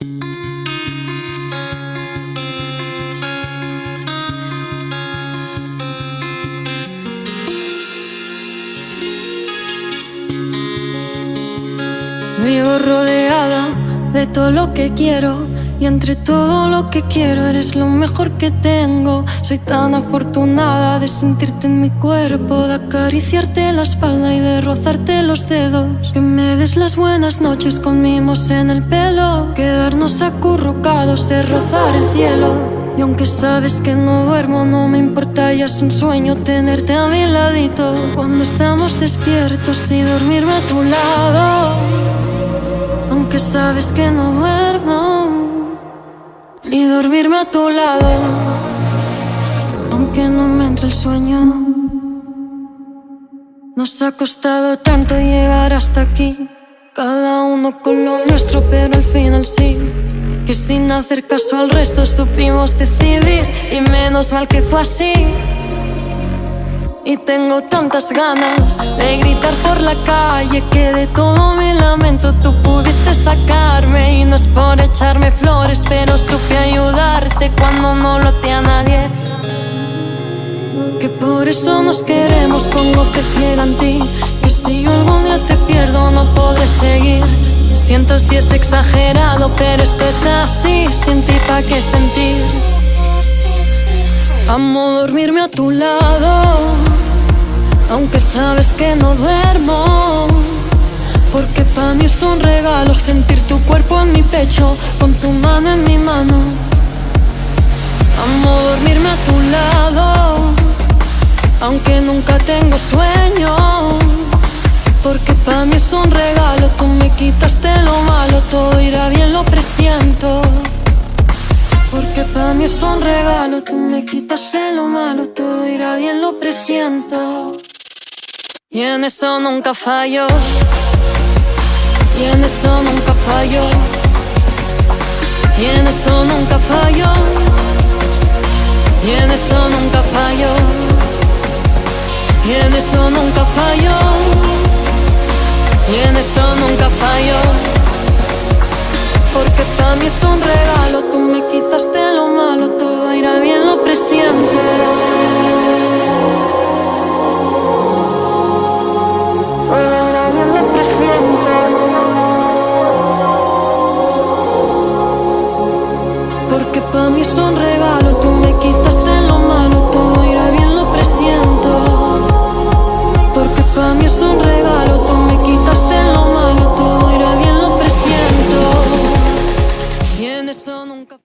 Vivo rodeada de todo lo que quiero, y entre todo lo que quiero eres lo mejor que tengo. Soy tan afortunada de sentirte en mi cuerpo, de acariciarte la espalda y de rozarte los dedos. Que me des las buenas noches con mimos en el pelo, quedarnos acurrucados es rozar el cielo. Y aunque sabes que no duermo, no me importa, ya es un sueño tenerte a mi ladito cuando estamos despiertos y dormirme a tu lado. Aunque sabes que no duermo, y dormirme a tu lado, aunque no me entre el sueño. Nos ha costado tanto llegar hasta aquí, cada uno con lo nuestro, pero al final sí, que sin hacer caso al resto supimos decidir, y menos mal que fue así. Y tengo tantas ganas de gritar por la calle que de todo mi lamento tú pudiste sacarme. Y no es por echarme flores, pero supe ayudarte cuando no lo hacía nadie. Que por eso nos queremos, pongo fe ciega en ti, que si yo algún día te pierdo no podré seguir. Siento si es exagerado, pero esto es así, sin ti pa' qué sentir. Amo dormirme a tu lado, aunque sabes que no duermo, porque pa' mí es un regalo sentir tu cuerpo en mi pecho, con tu mano en mi mano. Amo dormirme a tu lado, aunque nunca tengo sueño, porque pa' mí es un regalo. Tú me quitaste lo malo, todo irá bien, lo presiento. Porque pa' mí es un regalo, tú me quitaste lo malo, todo irá bien, lo presiento. Y en eso nunca fallo, y en eso nunca fallo, y en eso nunca fallo, y en eso nunca fallo, y en eso nunca fallo, y en eso nunca fallo. Porque pa' mí es un regalo, tú me quitaste lo malo, todo irá bien, lo presiento. Porque pa' mí es un regalo, tú me quitaste lo malo, todo irá bien, lo presiento. Porque pa' mí es un regalo, tú me quitaste lo malo, todo irá bien, lo presiento. Y en eso nunca